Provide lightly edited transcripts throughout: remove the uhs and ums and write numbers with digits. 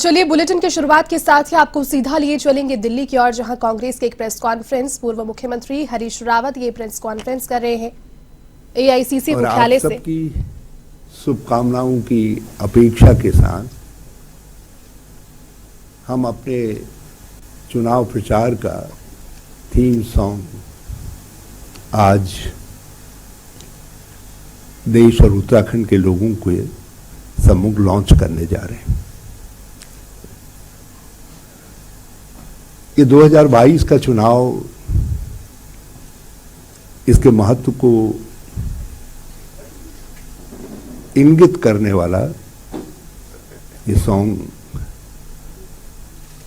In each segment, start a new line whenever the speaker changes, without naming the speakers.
चलिए बुलेटिन की शुरुआत के साथ ही आपको सीधा लिए चलेंगे दिल्ली की ओर, जहां कांग्रेस के एक प्रेस कॉन्फ्रेंस पूर्व मुख्यमंत्री हरीश रावत ये प्रेस कॉन्फ्रेंस कर रहे हैं एआईसीसी मुख्यालय से।
सबकी शुभकामनाओं की अपेक्षा के साथ हम अपने चुनाव प्रचार का थीम सॉन्ग आज देश और उत्तराखंड के लोगों के सम्मुख लॉन्च करने जा रहे हैं। ये 2022 का चुनाव, इसके महत्व को इंगित करने वाला ये सॉन्ग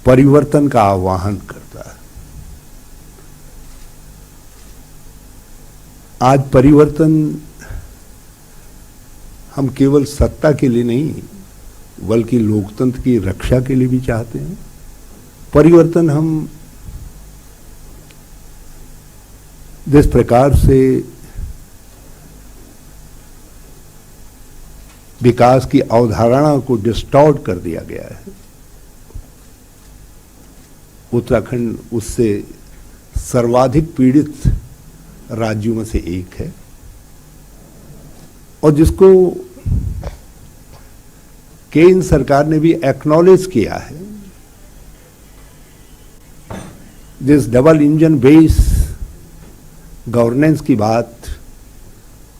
परिवर्तन का आह्वान करता है। आज परिवर्तन हम केवल सत्ता के लिए नहीं बल्कि लोकतंत्र की रक्षा के लिए भी चाहते हैं। परिवर्तन हम जिस प्रकार से विकास की अवधारणा को डिस्टॉर्ट कर दिया गया है, उत्तराखंड उससे सर्वाधिक पीड़ित राज्यों में से एक है और जिसको केंद्र सरकार ने भी एक्नॉलेज किया है। जिस डबल इंजन बेस गवर्नेंस की बात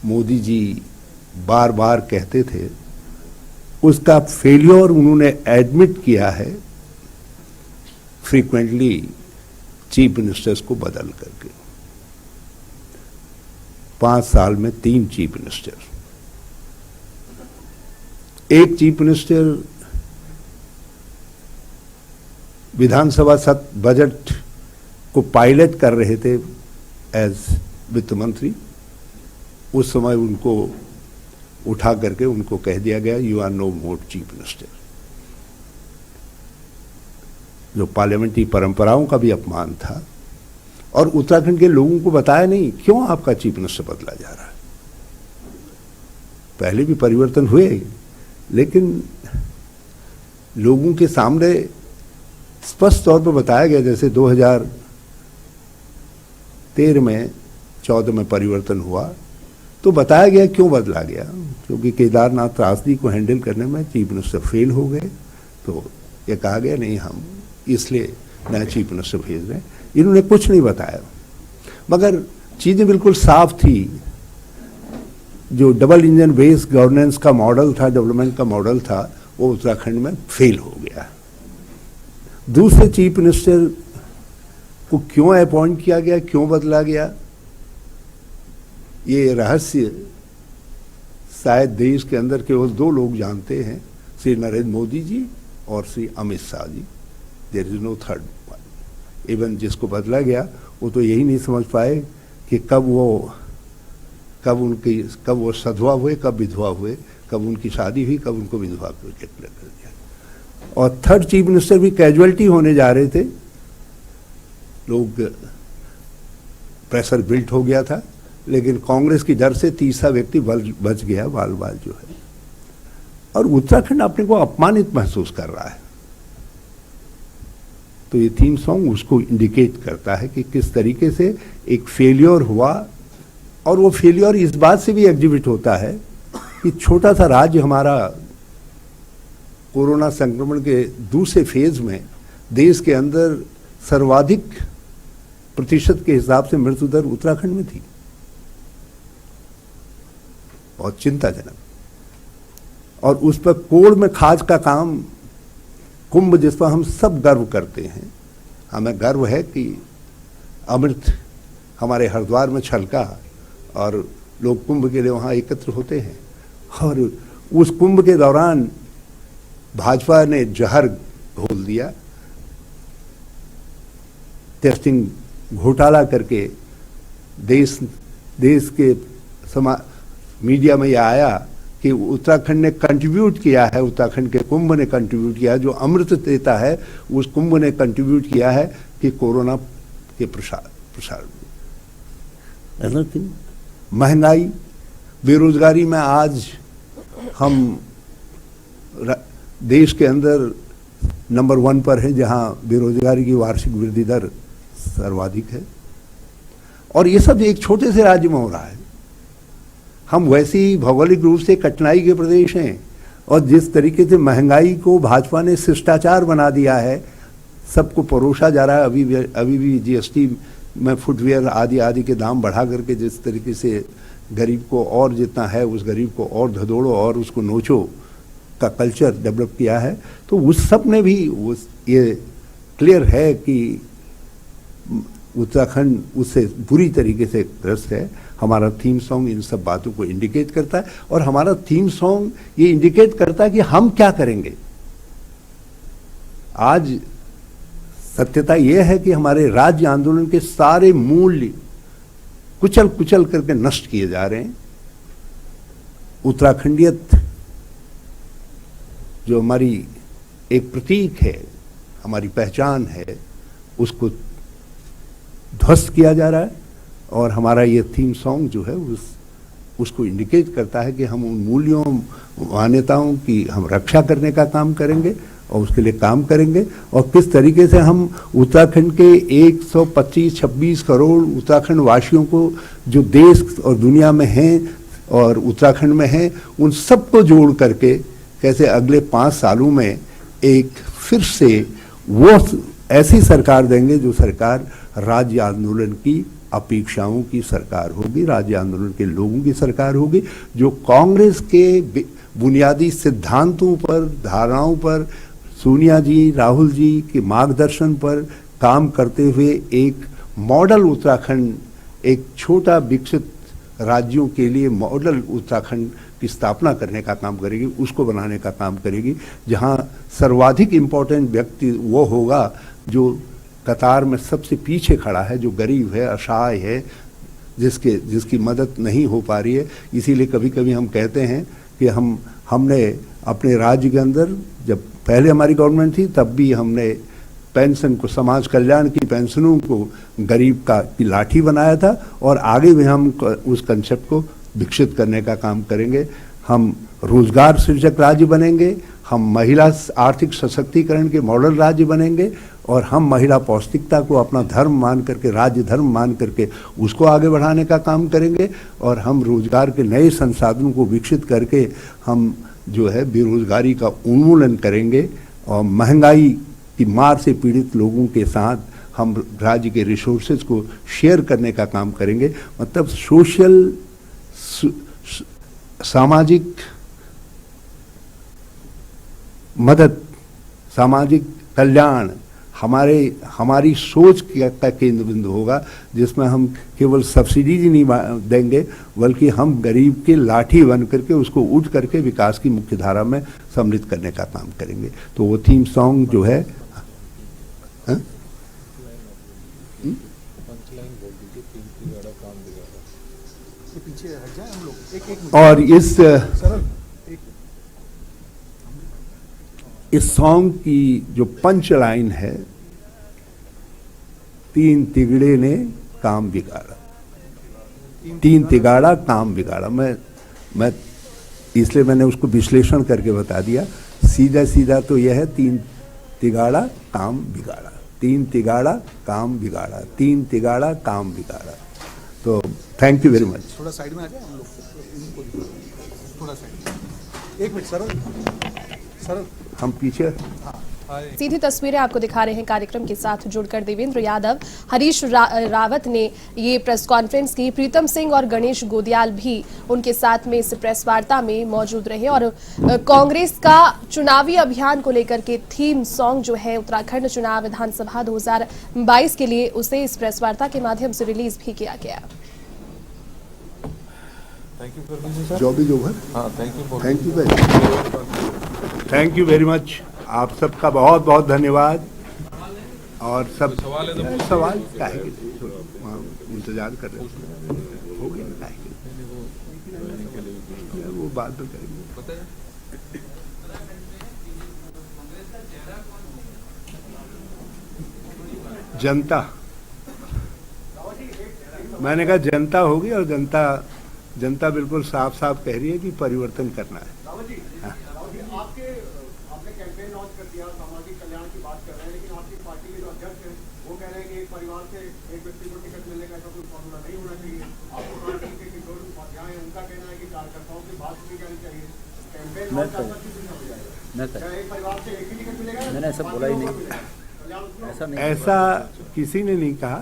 मोदी जी बार बार कहते थे, उसका फेलियर उन्होंने एडमिट किया है फ्रीक्वेंटली चीफ मिनिस्टर्स को बदल करके। 5 साल में 3 चीफ मिनिस्टर, एक चीफ मिनिस्टर विधानसभा बजट को पायलट कर रहे थे एज वित्त मंत्री। उस समय उनको उठा करके उनको कह दिया गया you are no more chief minister, जो पार्लियामेंट्री परंपराओं का भी अपमान था और उत्तराखंड के लोगों को बताया नहीं क्यों आपका चीफ मिनिस्टर बदला जा रहा है। पहले भी परिवर्तन हुए लेकिन लोगों के सामने स्पष्ट तौर पर बताया गया। जैसे 2013 में 14 में परिवर्तन हुआ तो बताया गया क्यों बदला गया, क्योंकि केदारनाथ त्रासदी को हैंडल करने में चीफ मिनिस्टर फेल हो गए। तो ये कहा गया नहीं हम इसलिए नया चीफ मिनिस्टर भेज रहे हैं। इन्होंने कुछ नहीं बताया मगर चीजें बिल्कुल साफ थी। जो डबल इंजन बेस गवर्नेंस का मॉडल था, डेवलपमेंट का मॉडल था, वो उत्तराखंड में फेल हो गया। दूसरे चीफ मिनिस्टर को क्यों अपॉइंट किया गया, क्यों बदला गया, ये रहस्य शायद देश के अंदर केवल 2 लोग जानते हैं, श्री नरेंद्र मोदी जी और Shri Amit Shah ji. There is no third one. Even जिसको बदला गया वो तो यही नहीं समझ पाए कि कब वो सधवा हुए, कब विधवा हुए, कब उनकी शादी हुई, कब उनको विधवा कर दिया। और थर्ड चीफ मिनिस्टर भी कैजुअलिटी होने जा रहे थे। लोग प्रेशर बिल्ट हो गया था लेकिन कांग्रेस की डर से तीसरा व्यक्ति बच गया, बाल जो है। और उत्तराखंड अपने को अपमानित महसूस कर रहा है। तो ये थीम सॉन्ग उसको इंडिकेट करता है कि किस तरीके से एक फेलियर हुआ। और वो फेलियर इस बात से भी एग्जिबिट होता है कि छोटा सा राज्य हमारा कोरोना संक्रमण के दूसरे फेज में देश के अंदर सर्वाधिक प्रतिशत के हिसाब से मृत्यु दर उत्तराखंड में थी। बहुत चिंताजनक। और उस पर कोड़ में खाज का काम, कुंभ जिस पर हम सब गर्व करते हैं, हमें गर्व है कि अमृत हमारे हरिद्वार में छलका और लोग कुंभ के लिए वहां एकत्र होते हैं। और उस कुंभ के दौरान भाजपा ने जहर घोल दिया, टेस्टिंग घोटाला करके देश के मीडिया में यह आया कि उत्तराखंड ने कंट्रीब्यूट किया है, उत्तराखंड के कुंभ ने कंट्रीब्यूट किया है, जो अमृत देता है उस कुंभ ने कंट्रीब्यूट किया है कि कोरोना के प्रसार में। महंगाई, बेरोजगारी में आज हम देश के अंदर नंबर 1 पर है, जहां बेरोजगारी की वार्षिक वृद्धि दर सर्वाधिक है। और ये सब एक छोटे से राज्य में हो रहा है। हम वैसे ही भौगोलिक रूप से कठिनाई के प्रदेश हैं, और जिस तरीके से महंगाई को भाजपा ने शिष्टाचार बना दिया है, सबको परोसा जा रहा है। अभी भी जीएसटी में फुटवेयर आदि आदि के दाम बढ़ा करके जिस तरीके से गरीब को और जितना है उस गरीब को और धदोड़ो और उसको नोचो का कल्चर डेवलप किया है, तो उस सब ने भी ये क्लियर है कि उत्तराखंड उससे बुरी तरीके से ग्रस्त है। हमारा थीम सॉन्ग इन सब बातों को इंडिकेट करता है, और हमारा थीम सॉन्ग ये इंडिकेट करता है कि हम क्या करेंगे। आज सत्यता यह है कि हमारे राज्य आंदोलन के सारे मूल्य कुचल कुचल करके नष्ट किए जा रहे हैं। उत्तराखंडियत जो हमारी एक प्रतीक है, हमारी पहचान है, उसको ध्वस्त किया जा रहा है। और हमारा ये थीम सॉन्ग जो है उसको इंडिकेट करता है कि हम उन मूल्यों मान्यताओं की हम रक्षा करने का काम करेंगे और उसके लिए काम करेंगे। और किस तरीके से हम उत्तराखंड के 125-26 करोड़ उत्तराखंड वासियों को जो देश और दुनिया में हैं और उत्तराखंड में हैं, उन सबको जोड़ करके कैसे अगले 5 सालों में एक फिर से वो ऐसी सरकार देंगे जो सरकार राज्य आंदोलन की अपेक्षाओं की सरकार होगी, राज्य आंदोलन के लोगों की सरकार होगी, जो कांग्रेस के बुनियादी सिद्धांतों पर, धारणाओं पर, सोनिया जी, राहुल जी के मार्गदर्शन पर काम करते हुए एक मॉडल उत्तराखंड, एक छोटा विकसित राज्यों के लिए मॉडल उत्तराखंड की स्थापना करने का काम करेगी, उसको बनाने का काम करेगी, जहां सर्वाधिक इम्पोर्टेंट व्यक्ति वो होगा जो कतार में सबसे पीछे खड़ा है, जो गरीब है, असहाय है, जिसकी मदद नहीं हो पा रही है। इसीलिए कभी कभी हम कहते हैं कि हमने अपने राज्य के अंदर, जब पहले हमारी गवर्नमेंट थी तब भी हमने पेंशन को, समाज कल्याण की पेंशनों को गरीब की लाठी बनाया था, और आगे भी हम उस कंसेप्ट को विकसित करने का काम करेंगे। हम रोजगार सृजक राज्य बनेंगे, हम महिला आर्थिक सशक्तिकरण के मॉडल राज्य बनेंगे, और हम महिला पौष्टिकता को अपना धर्म मान करके, राज्य धर्म मान करके उसको आगे बढ़ाने का काम करेंगे। और हम रोजगार के नए संसाधनों को विकसित करके हम जो है बेरोजगारी का उन्मूलन करेंगे, और महंगाई की मार से पीड़ित लोगों के साथ हम राज्य के रिसोर्सेज को शेयर करने का काम करेंगे। मतलब सोशल, सामाजिक मदद, सामाजिक कल्याण हमारी सोच का केंद्र बिंदु होगा, जिसमें हम केवल सब्सिडीज नहीं देंगे, बल्कि हम गरीब के लाठी बन करके उसको उठ करके विकास की मुख्य धारा में सम्मिलित करने का काम करेंगे। तो वो थीम सॉन्ग जो है, और इस सॉन्ग की जो पंच लाइन है, 3 तिगड़े ने काम बिगाड़ा, 3 तिगाड़ा काम बिगाड़ा। मैं इसलिए मैंने उसको विश्लेषण करके बता दिया। सीधा सीधा तो यह है, 3 तिगाड़ा काम बिगाड़ा, 3 तिगाड़ा काम बिगाड़ा, 3 तिगाड़ा काम बिगाड़ा। तो थैंक यू वेरी मच।
थोड़ा साइड में आ जाए हम लोग, थोड़ा साइड, 1 मिनट सरल
हम पीछे।
सीधी तस्वीरें आपको दिखा रहे हैं कार्यक्रम के साथ जुड़कर देवेंद्र यादव, हरीश रावत ने ये प्रेस कॉन्फ्रेंस की। प्रीतम सिंह और गणेश गोदियाल भी उनके साथ में इस प्रेस वार्ता में मौजूद रहे। और कांग्रेस का चुनावी अभियान को लेकर के थीम सॉन्ग जो है उत्तराखंड चुनाव विधानसभा 2022 के लिए, उसे इस प्रेस वार्ता के माध्यम से रिलीज भी किया गया।
Thank you very much. आप सबका बहुत बहुत धन्यवाद। और सब सवाल क्या है, इंतजार कर रहे हो गया, वो बात तो करेंगे। जनता, मैंने कहा जनता होगी, और जनता बिल्कुल साफ साफ कह रही है कि परिवर्तन करना है।
आपने कैंपेन लॉन्च कर दिया, सामाजिक
कल्याण की बात कर रहे हैं, लेकिन आपकी पार्टी के जो अध्यक्ष हैं वो कह रहे हैं कि एक परिवार से एक व्यक्ति को टिकट मिलने का ऐसा कोई फॉर्मूला नहीं होना चाहिए। आपको पार्टी के किशोर उपाध्याय हैं, उनका कहना है कि कार्यकर्ताओं की बात सुनी जानी चाहिए। कैंपेन
मैं
एक परिवार से एक ही टिकट मिलेगा,
मैंने ऐसा बोला ही नहीं, ऐसा नहीं।
ऐसा किसी ने नहीं कहा,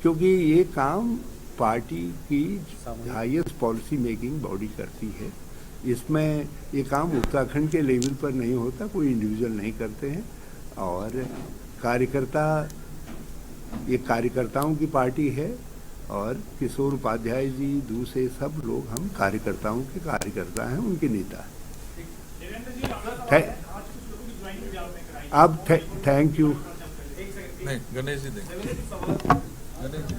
क्योंकि ये काम पार्टी की हाईएस्ट पॉलिसी मेकिंग बॉडी करती है। इसमें ये काम उत्तराखंड के लेवल पर नहीं होता, कोई इंडिविजुअल नहीं करते हैं। और कार्यकर्ता, ये कार्यकर्ताओं की पार्टी है और किशोर उपाध्याय जी, दूसरे सब लोग हम कार्यकर्ताओं के कार्यकर्ता हैं, उनके नेता हैं। अब थैंक यू।
नहीं, गणेश जी देंगे। गणेश जी।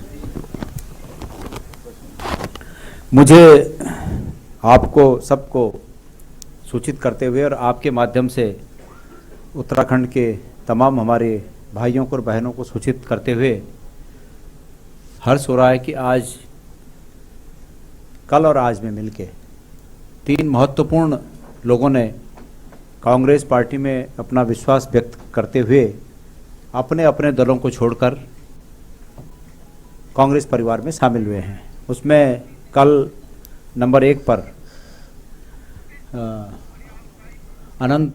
मुझे आपको सबको सूचित करते हुए और आपके माध्यम से उत्तराखंड के तमाम हमारे भाइयों को और बहनों को सूचित करते हुए हर्ष हो रहा है कि आज, कल और आज में मिलके 3 महत्वपूर्ण लोगों ने कांग्रेस पार्टी में अपना विश्वास व्यक्त करते हुए अपने अपने दलों को छोड़कर कांग्रेस परिवार में शामिल हुए हैं। उसमें कल नंबर 1 पर अनंत